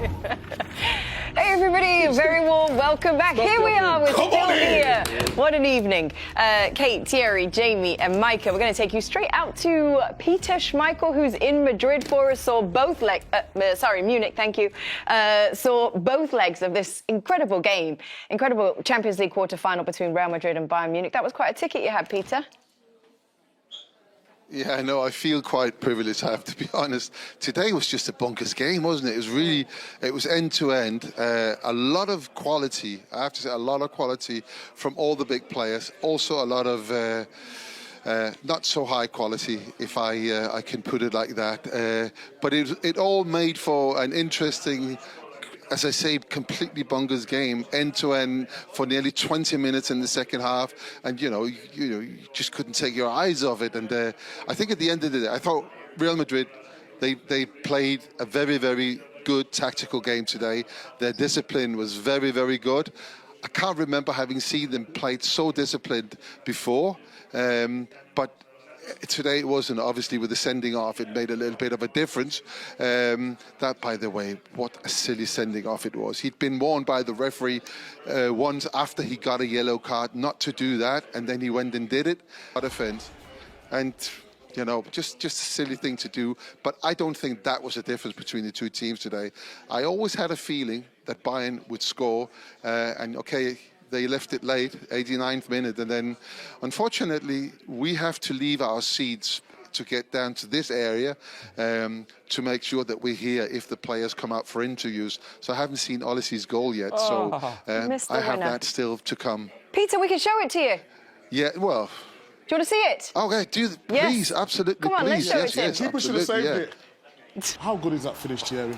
Hey everybody, very warm welcome back. Here we are, we're still here. What an evening. Kate, Thierry, Jamie and Micah, we're going to take you straight out to Peter Schmeichel, who's in Madrid for us, saw both legs, Munich, thank you, saw both legs of this incredible game, incredible Champions League quarter-final between Real Madrid and Bayern Munich. That was quite a ticket you had, Peter. Yeah, I know. I feel quite privileged, I have to be honest. Today was just a bonkers game, wasn't it? It was really, it was end-to-end. A lot of quality, I have to say, a lot of quality from all the big players. Also a lot of not so high quality, if I can put it like that. But it all made for an interesting, as I say, completely bonkers game, end-to-end for nearly 20 minutes in the second half, and you just couldn't take your eyes off it. And I think at the end of the day, I thought Real Madrid, they played a very, very good tactical game today. Their discipline was very, very good. I can't remember having seen them played so disciplined before, but today it wasn't. Obviously, with the sending off, it made a little bit of a difference. That, by the way, what a silly sending off it was. He'd been warned by the referee once after he got a yellow card not to do that, and then he went and did it. What offence. And, just a silly thing to do. But I don't think that was a difference between the two teams today. I always had a feeling that Bayern would score, and okay, they left it late, 89th minute, and then unfortunately we have to leave our seats to get down to this area to make sure that we're here if the players come out for interviews. So I haven't seen Olisie's goal yet, so I have that still to come. Peter, we can show it to you. Yeah, well. Do you want to see it? Okay, please, absolutely. Come on, please. let's show it to him. People should have saved it. How good is that finish, Thierry?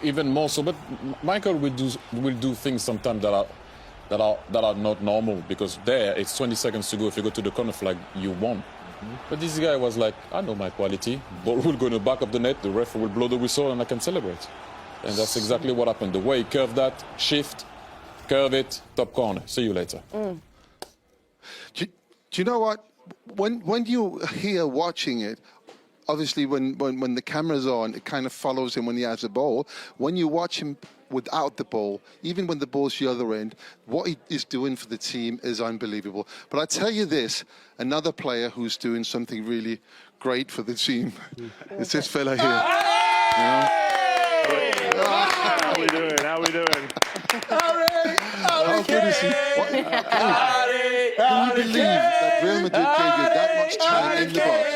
Even more so, but Michael will do things sometimes that are not normal, because there it's 20 seconds to go. If you go to the corner flag, you won. But this guy was like, I know my quality. Ball will go in the back of the net. The ref will blow the whistle, and I can celebrate. And that's exactly what happened. The way he curved that, shift, curve it, top corner. See you later. Do you know what? When you're here watching it, obviously, when the camera's on, it kind of follows him when he has the ball. When you watch him without the ball, even when the ball's the other end, what he is doing for the team is unbelievable. But I tell you this, another player who's doing something really great for the team is this fella here. How we doing? How we doing? How good is he? Can you believe that Real Madrid gave you that much time in the box?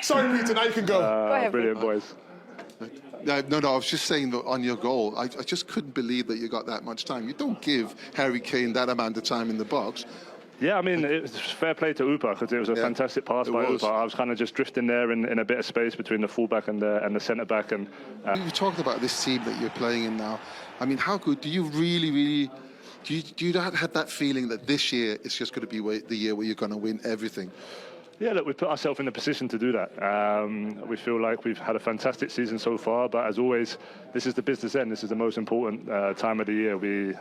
Sorry, Peter, now you can go. Go ahead, Brilliant, boys. No, I was just saying that on your goal, I just couldn't believe that you got that much time. You don't give Harry Kane that amount of time in the box. Yeah, I mean, it's fair play to Upa, because it was a fantastic pass by Upa. I was kind of just drifting there in a bit of space between the fullback and the centre-back. And you talked about this team that you're playing in now. I mean, how good do you really do you have that feeling that this year is just going to be the year where you're going to win everything? Yeah, look, we've put ourselves in a position to do that. We feel like we've had a fantastic season so far, but as always, this is the business end. This is the most important time of the year. We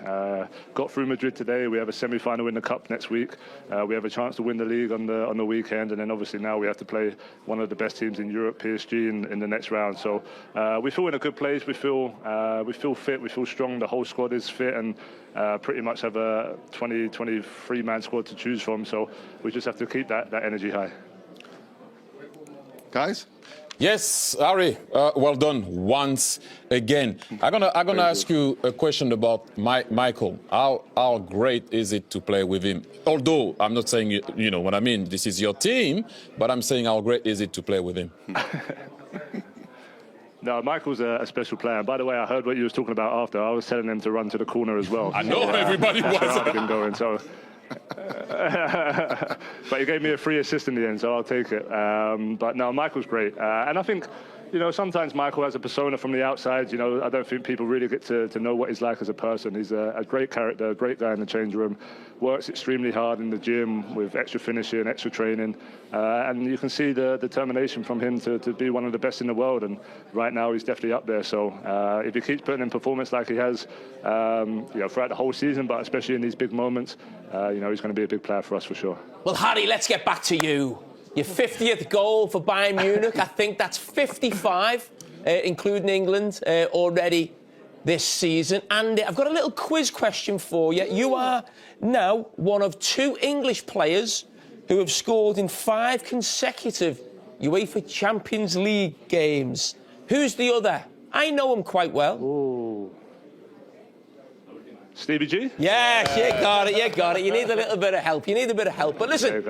got through Madrid today. We have a semi-final in the Cup next week. We have a chance to win the league on the weekend, and then obviously now we have to play one of the best teams in Europe, PSG, in the next round. So we feel in a good place. We feel fit. We feel strong. The whole squad is fit, and pretty much have a 23-man squad to choose from. So we just have to keep that energy high. Guys? Yes, Harry, well done once again. I'm gonna ask you a question about Michael. How great is it to play with him? Although I'm not saying you know what I mean. This is your team, but I'm saying how great is it to play with him? No, Michael's a special player. And by the way, I heard what you was talking about after. I was telling him to run to the corner as well. I know everybody was. I've been going, so. But he gave me a free assist in the end, so I'll take it. But no, Michael's great. And I think, sometimes Michael has a persona from the outside. I don't think people really get to know what he's like as a person. He's a great character, a great guy in the change room, works extremely hard in the gym with extra finishing, extra training. And you can see the determination from him to be one of the best in the world. And right now he's definitely up there. So if he keeps putting in performance like he has throughout the whole season, but especially in these big moments, he's going to be a big player for us for sure. Well, Harry, let's get back to you. Your 50th goal for Bayern Munich. I think that's 55 including England, already this season. And I've got a little quiz question for you. You are now one of 2 English players who have scored in 5 consecutive UEFA Champions League games. Who's the other? I know him quite well. Ooh. Stevie G? Yes, you got it, you got it. You need a little bit of help. But listen,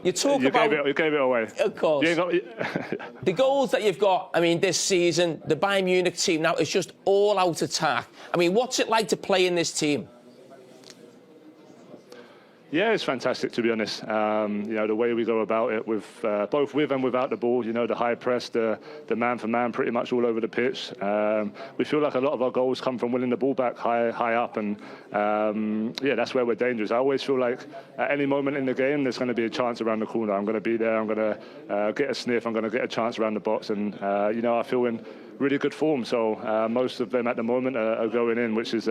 you talk about... You gave it away. Of course. The goals that you've got, I mean, this season, the Bayern Munich team now, it's just all out attack. I mean, what's it like to play in this team? Yeah, it's fantastic, to be honest. You know, the way we go about it, with both with and without the ball, you know, the high press, the man-for-man pretty much all over the pitch. We feel like a lot of our goals come from winning the ball back high up, and yeah, that's where we're dangerous. I always feel like at any moment in the game, there's going to be a chance around the corner. I'm going to be there, I'm going to get a sniff, I'm going to get a chance around the box, and, you know, I feel in really good form. So most of them at the moment are going in, which is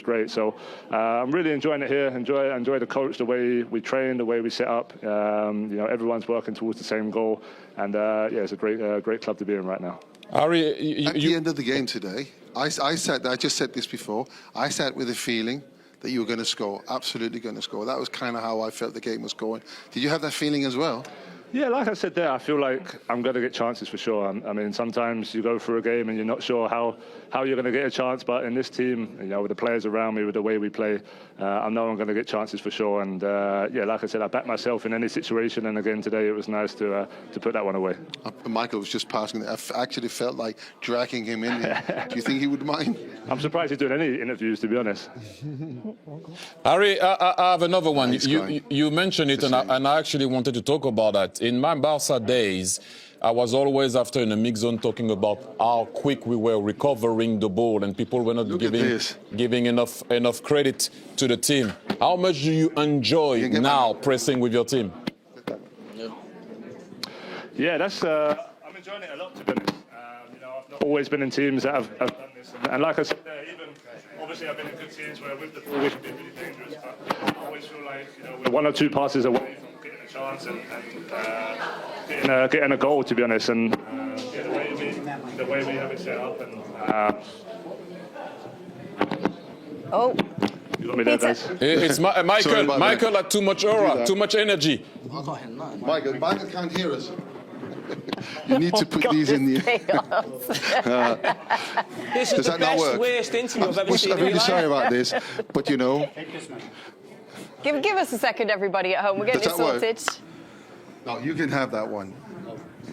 great. So I'm really enjoying it here. Enjoy the coach, the way we train, the way we set up. You know, everyone's working towards the same goal, and yeah, it's a great club to be in right now. Ari, At the end of the game today, I just said this before. I sat with a feeling that you were going to score, absolutely going to score. That was kind of how I felt the game was going. Did you have that feeling as well? Yeah, like I said there, I feel like I'm going to get chances for sure. I mean, sometimes you go through a game and you're not sure how you're going to get a chance, but in this team, you know, with the players around me, with the way we play, I know I'm going to get chances for sure. And yeah, like I said, I back myself in any situation, and again today it was nice to put that one away. Michael was just passing it. I actually felt like dragging him in here. Do you think he would mind? I'm surprised he's doing any interviews, to be honest. Ari, I have another one. You mentioned it, and I actually wanted to talk about that. In my Barca days, I was always after in a mix zone talking about how quick we were recovering the ball, and people were not giving enough credit to the team. How much do you enjoy now pressing with your team? Yeah, that's I'm enjoying it a lot, to be honest. You know, I've not always been in teams that have done this, and like I said there, even obviously I've been in good teams where with the ball we can be really dangerous, but I always feel like, you know, we're 1 or 2 passes away from getting a chance and getting a goal, to be honest. And yeah, the way we have it set up, and Oh. you got me there, guys. It's Michael. Michael had too much aura, too much energy. Michael can't hear us. You need to put these in the... This is the best, worst interview I've ever seen. I'm really sorry about this, but you know... Give us a second, everybody at home. We're getting it sorted. No, you can have that one.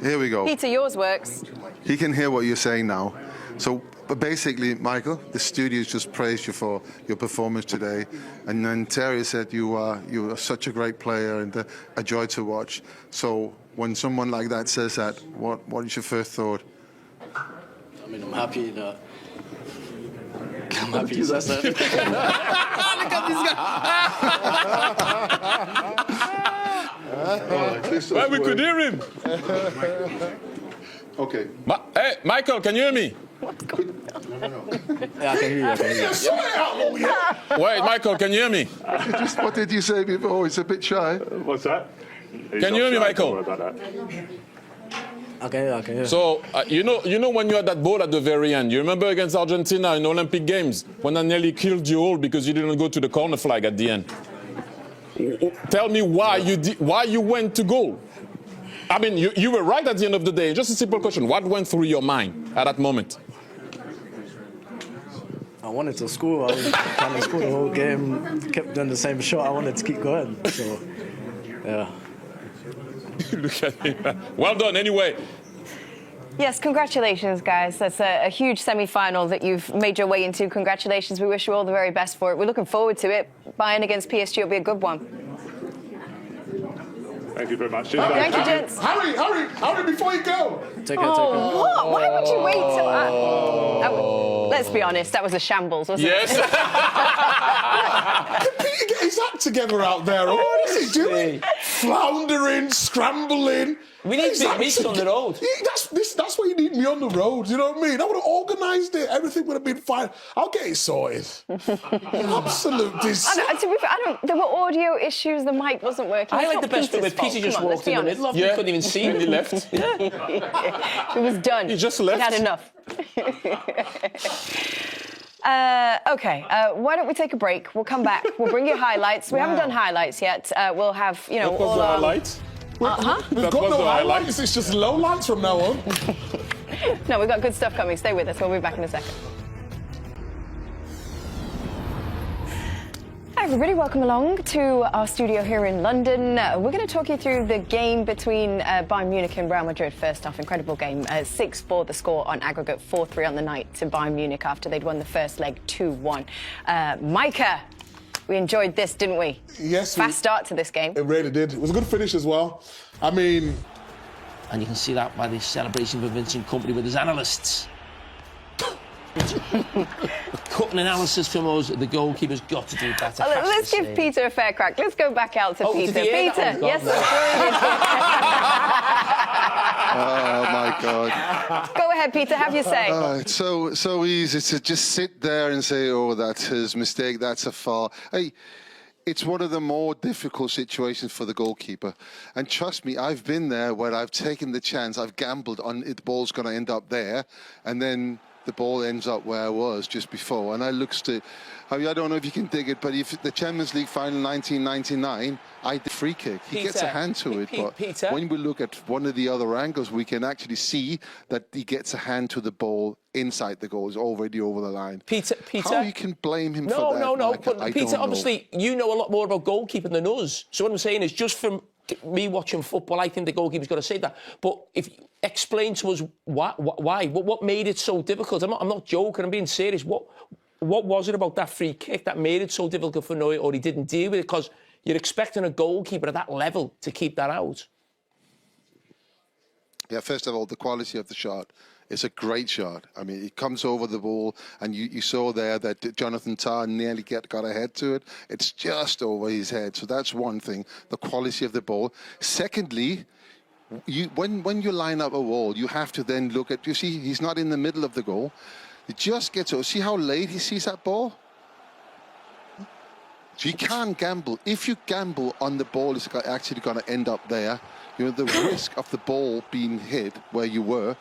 Here we go. Peter, yours works. He can hear what you're saying now. So, but basically, Michael, the studios just praised you for your performance today, and then Terry said you are such a great player and a joy to watch. So, when someone like that says that, what is your first thought? I mean, I'm happy that. I'm happy you said that. Look at this guy. Well, we could hear him. Okay. Hey, Michael, can you hear me? Yeah, I can hear you. Wait, Michael, can you hear me? What did you say before? It's a bit shy. What's that? Can you hear me, Michael? Okay. So, you know when you had that ball at the very end, you remember against Argentina in Olympic Games, when I nearly killed you all because you didn't go to the corner flag at the end? Tell me why you went to goal. I mean, you were right at the end of the day. Just a simple question. What went through your mind at that moment? I wanted to score. I was trying to score the whole game. Kept doing the same shot. I wanted to keep going. So, yeah. Look at him. Well done, anyway. Yes, congratulations, guys. That's a huge semi-final that you've made your way into. Congratulations. We wish you all the very best for it. We're looking forward to it. Bayern against PSG will be a good one. Thank you very much. Thank you, gents. Hurry, before you go. Take it. What? Why would you wait till... let's be honest, that was a shambles, wasn't it? Yes. Can Peter get his act together out there? What is he doing? Floundering, scrambling. We need big meets on the road. That's what you need me on the road. You know what I mean? I would have organised it. Everything would have been fine. I'll get it sorted. Absolute there were audio issues. The mic wasn't working. I like the best bit where Peter just walked in the middle of it. You couldn't even see him. He left. It was done. He just left. He had enough. Okay, why don't we take a break? We'll come back. We'll bring you highlights. We haven't done highlights yet. We'll have, you know, What was all the our... highlights? We've That got was no the highlights. It's just low lights from now on. No, we've got good stuff coming. Stay with us. We'll be back in a second. Hi, everybody. Welcome along to our studio here in London. We're going to talk you through the game between Bayern Munich and Real Madrid. First off, incredible game. 6-4 the score on aggregate, 4-3 on the night to Bayern Munich after they'd won the first leg 2-1. Micah, we enjoyed this, didn't we? Yes. Fast start to this game. It really did. It was a good finish as well. I mean... And you can see that by the celebration for Vincent Kompany with his analysts. Cutting analysis from us, the goalkeeper's got to do better. Let's give Peter a fair crack. Let's go back out to Peter. Peter, yes, Oh my God! go ahead, Peter. Have your say. It's so easy to just sit there and say, "Oh, that's his mistake. That's a foul." Hey, it's one of the more difficult situations for the goalkeeper. And trust me, I've been there where I've taken the chance. I've gambled on the ball's going to end up there, and then the ball ends up where I was just before. And I looks to, I mean, I don't know if you can dig it, but if the Champions League final 1999, I did free kick. He gets a hand to it, but Peter? when we look at one of the other angles, we can actually see that he gets a hand to the ball inside the goal. It's already over the line. Peter, how you can blame him for that? No. Micah, But Peter, obviously, you know a lot more about goalkeeping than us. So what I'm saying is, just from me watching football, I think the goalkeeper's got to say that. But if explain to us why, what made it so difficult? I'm not joking. I'm being serious. What was it about that free kick that made it so difficult for Neuer, or he didn't deal with it? Because you're expecting a goalkeeper at that level to keep that out. Yeah, first of all, the quality of the shot. It's a great shot. I mean, it comes over the ball, and you saw there that Jonathan Tah nearly got a head to it. It's just over his head. So that's one thing, the quality of the ball. Secondly, when you line up a wall, you have to then look at, you see, he's not in the middle of the goal. He just gets over. See how late he sees that ball? So you can't gamble. If you gamble on the ball is actually going to end up there, you know, the risk of the ball being hit where you were,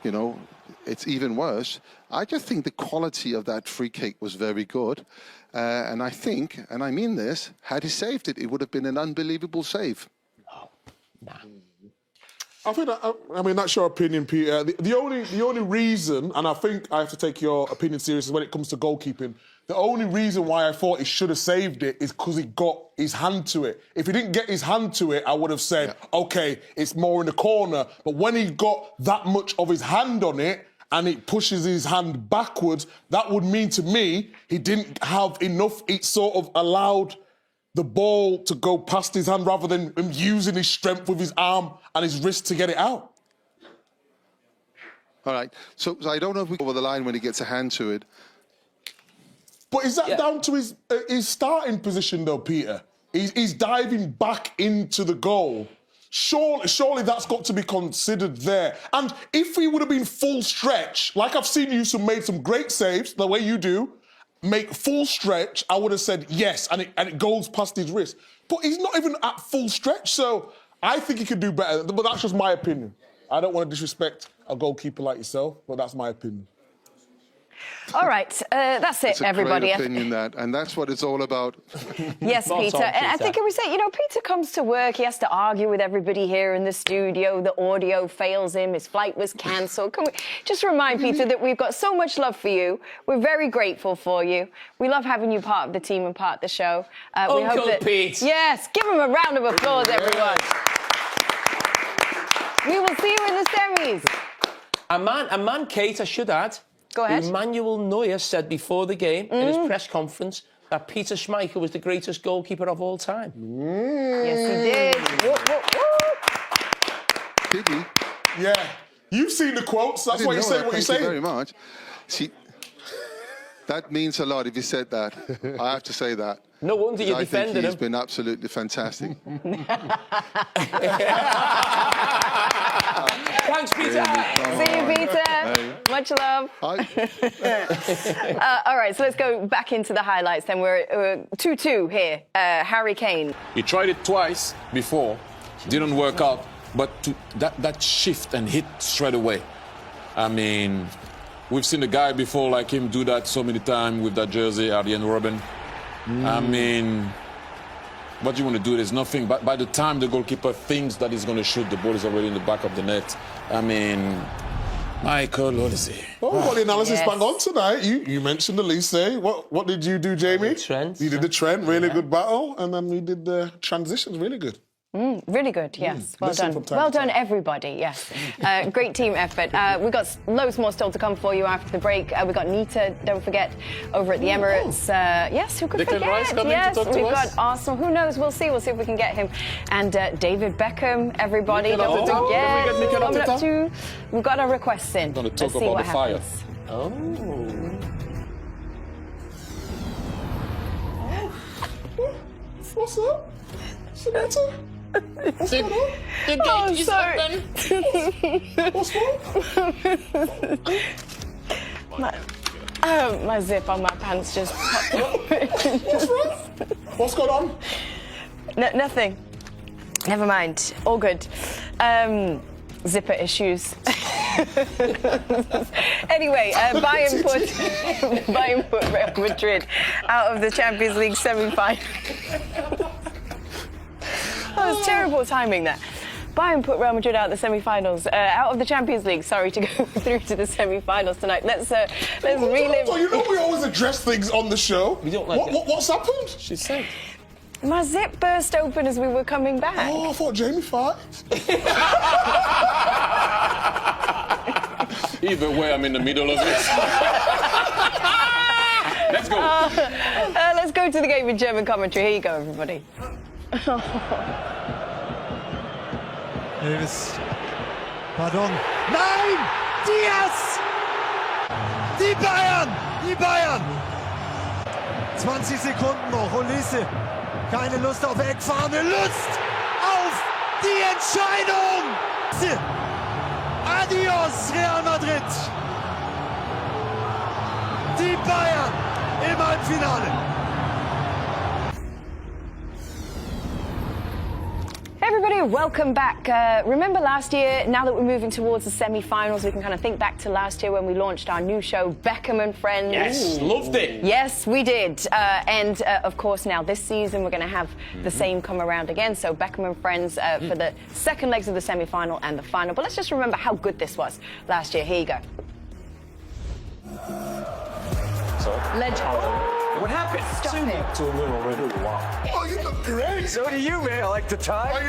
you know, it's even worse. I just think the quality of that free kick was very good. And I think, and I mean this, had he saved it, it would have been an unbelievable save. No. Nah. I think I mean, that's your opinion, Peter. The only reason, and I think I have to take your opinion seriously when it comes to goalkeeping, the only reason why I thought he should have saved it is because he got his hand to it. If he didn't get his hand to it, I would have said, okay, it's more in the corner. But when he got that much of his hand on it and it pushes his hand backwards, that would mean to me he didn't have enough. It sort of allowed the ball to go past his hand rather than him using his strength with his arm and his wrist to get it out. All right. So I don't know if we go over the line when he gets a hand to it. But is that down to his starting position, though, Peter? He's diving back into the goal. Surely that's got to be considered there. And if he would have been full stretch, like I've seen you made some great saves, the way you do, make full stretch, I would have said yes, and it goes past his wrist. But he's not even at full stretch, so I think he could do better. But that's just my opinion. I don't want to disrespect a goalkeeper like yourself, but that's my opinion. All right, that's it, everybody. It's a great opinion, that, and that's what it's all about. Yes, Peter. And I think we say, you know, Peter comes to work, he has to argue with everybody here in the studio. The audio fails him, his flight was cancelled. Can we just remind Peter that we've got so much love for you. We're very grateful for you. We love having you part of the team and part of the show. Uncle we hope that, Pete. Yes, give him a round of applause, everyone. We will see you in the semis. A man, Kate, I should add. Go ahead. Emmanuel Neuer said before the game in his press conference that Peter Schmeichel was the greatest goalkeeper of all time. Yes, he did. Did he? Yeah. You've seen the quotes. That's why you say what you say. Thank you very much. See, that means a lot if you said that. I have to say that. No wonder you defended him. He's been absolutely fantastic. Thanks, Peter. See you, Peter. Much love. All right, so let's go back into the highlights then. We're 2-2 here. Harry Kane. He tried it twice before, didn't work out, but that shift and hit straight away. I mean, we've seen a guy before like him do that so many times with that jersey, Arjen Robben. I mean, what do you want to do? There's nothing. But by the time the goalkeeper thinks that he's going to shoot, the ball is already in the back of the net. I mean, Michael, what is he? Well, we've got the analysis bang on tonight. You mentioned the Elise. What did you do, Jamie? Trent. You did the Trent, really good battle. And then we did the transitions, really good. Really good, yes. Well Listen done. from time Well to done, time. everybody, yes. Great team effort. We've got loads more still to come for you after the break. We've got Nita, don't forget, over at the Emirates. Yes, who could Declan forget? Rice coming Yes, to talk to we've us? got Arsenal. Who knows? We'll see. We'll see if we can get him. And David Beckham, everybody. Mikel Don't forget. Arteta? Yes, Can we get Mikel coming up Arteta? too. We've got our requests in. Gonna talk Let's see about what the fire. happens. What's up? Samantha? What's going on? Oh, sorry. What's wrong? My zip on my pants just popped up. What's wrong? What's going on? Nothing. Never mind. All good. Zipper issues. Anyway, Bayern put Real Madrid out of the Champions League semi-final. That was terrible timing there. Bayern put Real Madrid out of the semi-finals, out of the Champions League. Sorry, to go through to the semi-finals tonight. Let's relive. So you know we always address things on the show. We don't like it. What's happened? She said. My zip burst open as we were coming back. Oh, I thought Jamie fight. Either way, I'm in the middle of it. Let's go. Let's go to the game in German commentary. Here you go, everybody. Davis. Pardon. Nein! Diaz! Die Bayern! Die Bayern! 20 Sekunden noch. Olise. Keine Lust auf Eckfahne. Lust auf die Entscheidung! Adios, Real Madrid! Die Bayern im Halbfinale! Everybody, welcome back. Remember last year, now that we're moving towards the semi-finals, we can kind of think back to last year when we launched our new show, Beckham and Friends. Yes, loved it. Yes, we did. And of course, now this season, we're going to have the same come around again. So Beckham and Friends for the second legs of the semi-final and the final. But let's just remember how good this was last year. Here you go. Legend. What happened? Stop it. To a win already. Wow. Oh, you look great. So do you, man. I like the tie. Oh,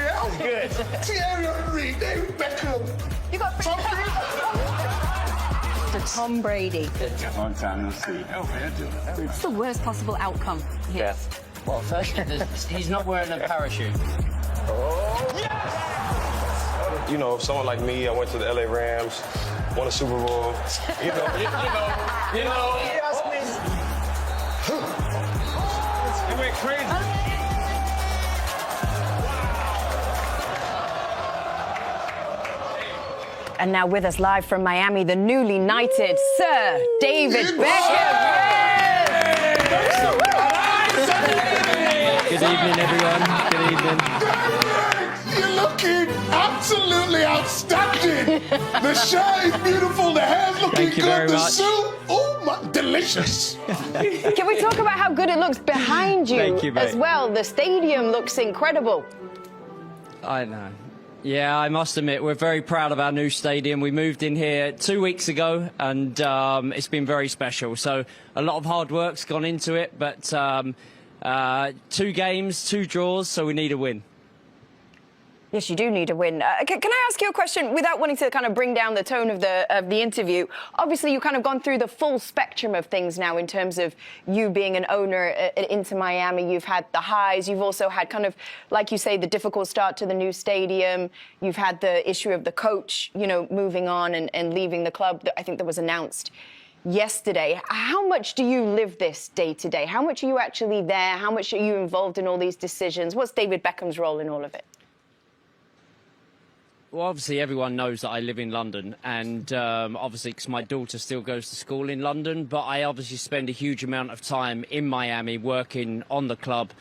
yeah. Good. Thierry Henry, David Beckham. You got to Tom Brady. Long time no see. What's the worst possible outcome here? Death. Well, first, he's not wearing a parachute. You know, someone like me, I went to the LA Rams, won a Super Bowl. You know. He asked me. You went crazy. And now with us live from Miami, the newly knighted Sir David Beckham. Good evening, everyone. Good evening. You're looking absolutely outstanding. The shirt is beautiful. The hair's looking Thank you good. very The much. suit, oh my, delicious. Can we talk about how good it looks behind you, Thank you, mate. as well? The stadium looks incredible. I know. Yeah, I must admit, we're very proud of our new stadium. We moved in here 2 weeks ago, and it's been very special. So a lot of hard work's gone into it, but 2 games, 2 draws, so we need a win. Yes, you do need a win. Can I ask you a question without wanting to kind of bring down the tone of the interview? Obviously, you've kind of gone through the full spectrum of things now in terms of you being an owner at Inter Miami. You've had the highs. You've also had kind of, like you say, the difficult start to the new stadium. You've had the issue of the coach, you know, moving on and leaving the club. I think that was announced yesterday. How much do you live this day to day? How much are you actually there? How much are you involved in all these decisions? What's David Beckham's role in all of it? Well, obviously, everyone knows that I live in London, and obviously, because my daughter still goes to school in London, but I obviously spend a huge amount of time in Miami working on the club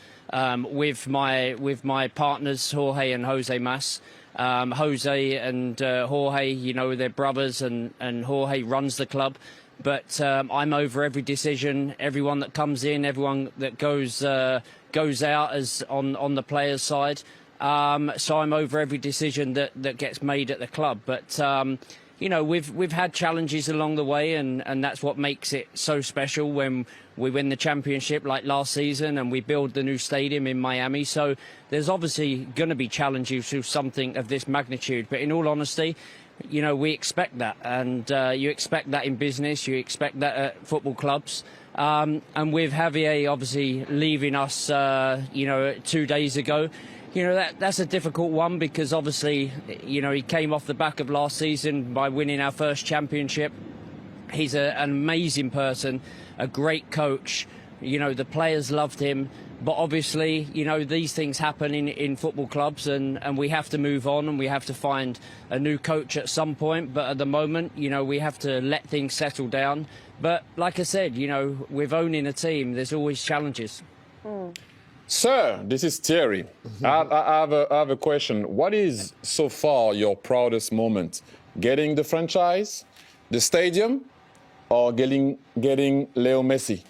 with my partners, Jorge and Jose Mas. Jose and Jorge, you know, they're brothers, and Jorge runs the club. but I'm over every decision, everyone that comes in, everyone that goes out as on the players' side. So I'm over every decision that gets made at the club. But you know, we've had challenges along the way, and that's what makes it so special when we win the championship like last season and we build the new stadium in Miami. So there's obviously going to be challenges with something of this magnitude. But in all honesty, you know, we expect that, and you expect that in business, you expect that at football clubs. And with Javier obviously leaving us, you know, 2 days ago, you know, that's a difficult one because obviously, you know, he came off the back of last season by winning our first championship. He's an amazing person, a great coach. You know, the players loved him. But obviously, you know, these things happen in football clubs, and we have to move on and we have to find a new coach at some point. But at the moment, you know, we have to let things settle down. But like I said, you know, with owning a team, there's always challenges. Sir, this is Thierry. I have a question. What is so far your proudest moment? Getting the franchise, the stadium, or getting Leo Messi?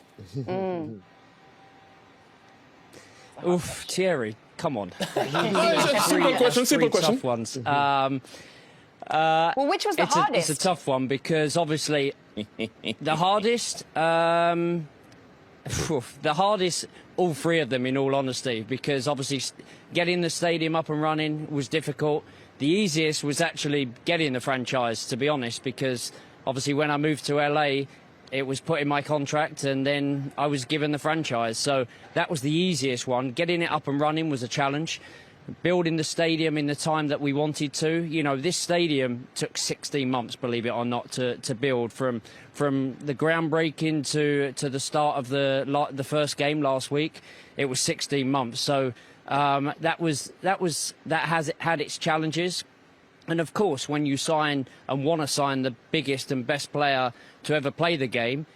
Oof, Thierry, come on. Simple question. Tough ones. Well, which was the hardest? It's a tough one because obviously the hardest. The hardest, all three of them, in all honesty, because obviously getting the stadium up and running was difficult. The easiest was actually getting the franchise, to be honest, because obviously when I moved to LA, it was put in my contract and then I was given the franchise. So that was the easiest one. Getting it up and running was a challenge. Building the stadium in the time that we wanted to. You know, this stadium took 16 months, believe it or not, to build from the groundbreaking to the start of the first game last week. It was 16 months. So that has had its challenges. And of course, when you sign and want to sign the biggest and best player to ever play the game,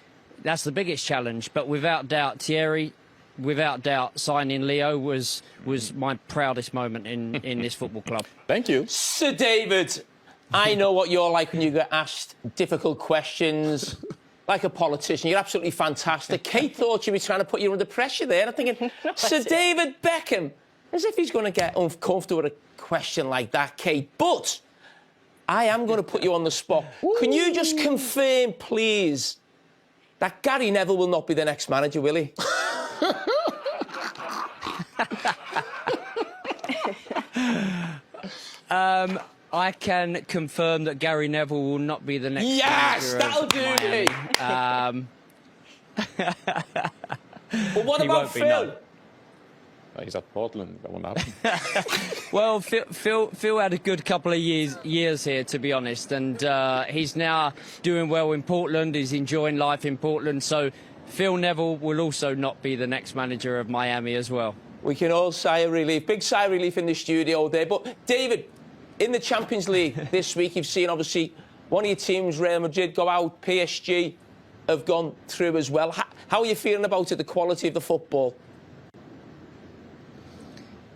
that's the biggest challenge. But without doubt, Thierry, without doubt, signing Leo was my proudest moment in this football club. Thank you. Sir David, I know what you're like when you get asked difficult questions. Like a politician, you're absolutely fantastic. Kate thought she was trying to put you under pressure there. I'm thinking, Sir David Beckham, as if he's going to get uncomfortable with a question like that, Kate. But I am going to put you on the spot. Ooh. Can you just confirm, please, that Gary Neville will not be the next manager, will he? I can confirm that Gary Neville will not be the next manager. Yes, that'll do me. But what about Phil? He's at Portland. That won't happen. Well, Phil had a good couple of years here, to be honest, and he's now doing well in Portland. He's enjoying life in Portland. So Phil Neville will also not be the next manager of Miami as well. We can all sigh a relief. Big sigh of relief in the studio there. But David, in the Champions League this week, you've seen obviously one of your teams, Real Madrid, go out. PSG have gone through as well. How are you feeling about it, the quality of the football?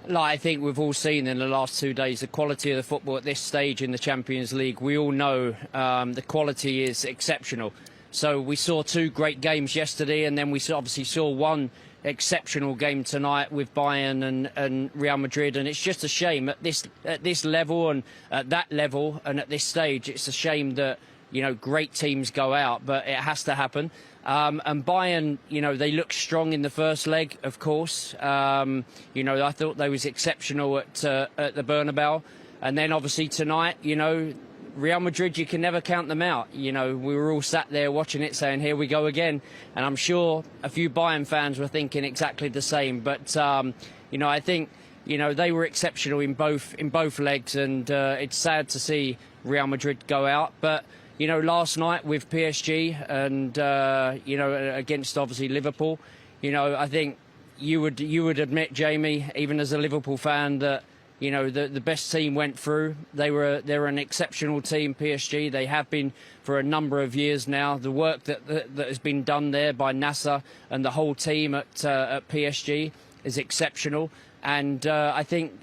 Like I think we've all seen in the last 2 days, the quality of the football at this stage in the Champions League. We all know the quality is exceptional. So we saw two great games yesterday, and then we obviously saw one exceptional game tonight with Bayern and Real Madrid. And it's just a shame at this level and at that level and at this stage. It's a shame that, you know, great teams go out, but it has to happen. And Bayern, you know, they look strong in the first leg, of course. You know, I thought they was exceptional at the Bernabeu. And then obviously tonight, you know, Real Madrid, you can never count them out. You know, we were all sat there watching it saying, here we go again. And I'm sure a few Bayern fans were thinking exactly the same. But, you know, I think, you know, they were exceptional in both legs. And it's sad to see Real Madrid go out. But, you know, last night with PSG and, you know, against obviously Liverpool, you know, I think you would admit, Jamie, even as a Liverpool fan, that, you know, the best team went through. They're an exceptional team, PSG. They have been for a number of years now. The work that has been done there by Nasser and the whole team at PSG is exceptional. And I think,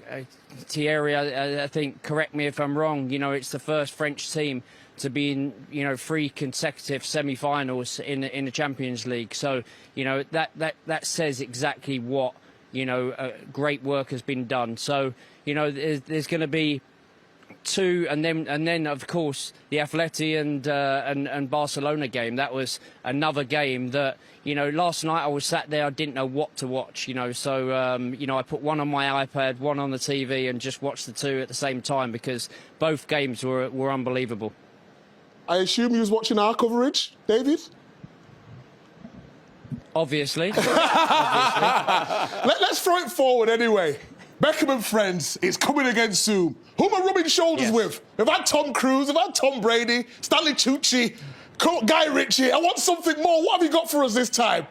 Thierry, I think, correct me if I'm wrong, you know, it's the first French team to be in, 3 consecutive semi-finals in the Champions League. So, that says exactly what, great work has been done. So, there's going to be 2, and then of course the Atleti and Barcelona game. That was another game that last night I was sat there, I didn't know what to watch. So I put one on my iPad, one on the TV, and just watched the 2 at the same time because both games were unbelievable. I assume you was watching our coverage, David? Obviously. Let's throw it forward anyway. Beckham and friends, it's coming again soon. Who am I rubbing shoulders with? We've had Tom Cruise, we've had Tom Brady, Stanley Tucci, Guy Ritchie. I want something more. What have you got for us this time?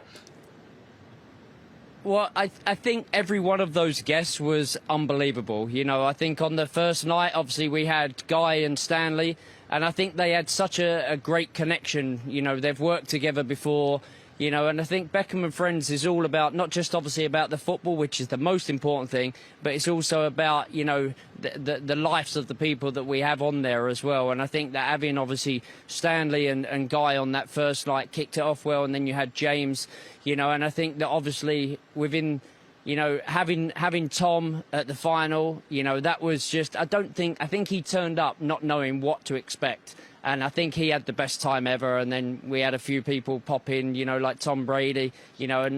Well, I think every one of those guests was unbelievable. I think on the first night, obviously, we had Guy and Stanley, and I think they had such a great connection. They've worked together before. And I think Beckham and Friends is all about, not just obviously about the football, which is the most important thing, but it's also about, the lives of the people that we have on there as well. And I think that having obviously Stanley and Guy on that first night kicked it off well, and then you had James, and I think that obviously within, having Tom at the final, that was just, I think he turned up not knowing what to expect. And I think he had the best time ever. And then we had a few people pop in, like Tom Brady, so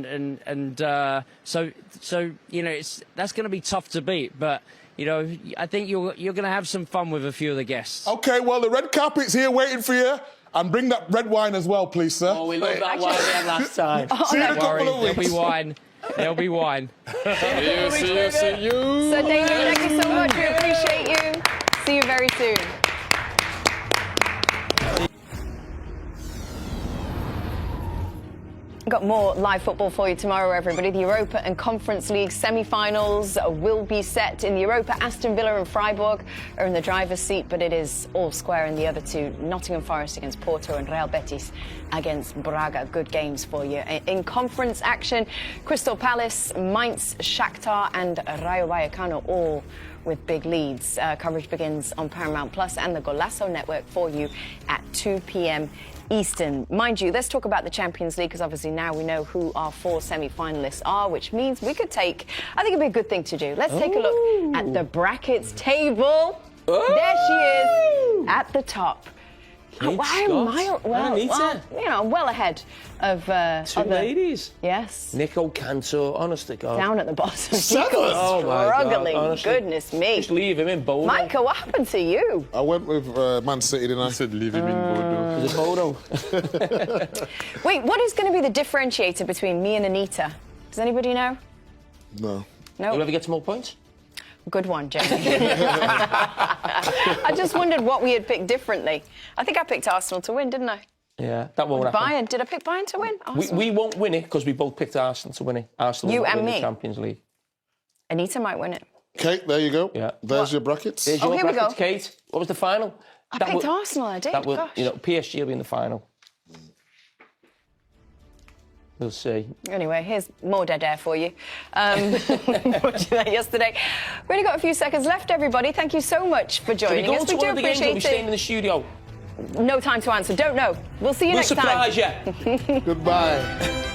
that's going to be tough to beat. But, I think you're going to have some fun with a few of the guests. OK, well, the red carpet's here waiting for you. And bring that red wine as well, please, sir. Oh, we love that wine we had last time. See you in a couple of weeks. There'll be wine. There'll be wine. See you. So, David, thank you so much. We appreciate you. See you very soon. Got more live football for you tomorrow, everybody. The Europa and Conference League semi-finals will be set. In the Europa, Aston Villa and Freiburg are in the driver's seat, but it is all square in the other 2. Nottingham Forest against Porto and Real Betis against Braga. Good games for you. In conference action, Crystal Palace, Mainz, Shakhtar and Rayo Vallecano all with big leads. Coverage begins on Paramount Plus and the Golazo network for you at 2 p.m. Eastern. Mind you, let's talk about the Champions League, because obviously now we know who our 4 semi-finalists are, which means we could take, I think it'd be a good thing to do. Let's take a look at the brackets table. There she is at the top. Well, well ahead of 2 other ladies. Yes. Nico Canto, honest to God. Down at the bottom. 7th. Oh my God, struggling. honestly. Goodness me. Just leave him in Bodo. Micah, what happened to you? I went with Man City, didn't I? said leave him in Bodo. Is it Bodo? Wait, what is going to be the differentiator between me and Anita? Does anybody know? No. No. Whoever gets more points? Good one, Jamie. I just wondered what we had picked differently. I think I picked Arsenal to win, didn't I? Yeah, that won't happen. Bayern. Did I pick Bayern to win? We won't win it because we both picked Arsenal to win it. Arsenal You will and win me? the Champions League. Anita might win it. Kate, there you go. Yeah. There's your brackets. There's Oh, your here we brackets, go. Kate. What was the final? I picked Arsenal, I did. That will, Gosh. PSG will be in the final. We'll see. Anyway, here's more dead air for you. Watching that yesterday. We only got a few seconds left, everybody. Thank you so much for joining us. We do appreciate it. Staying in the studio. No time to answer. Don't know. We'll see you next time. We'll surprise you. Goodbye.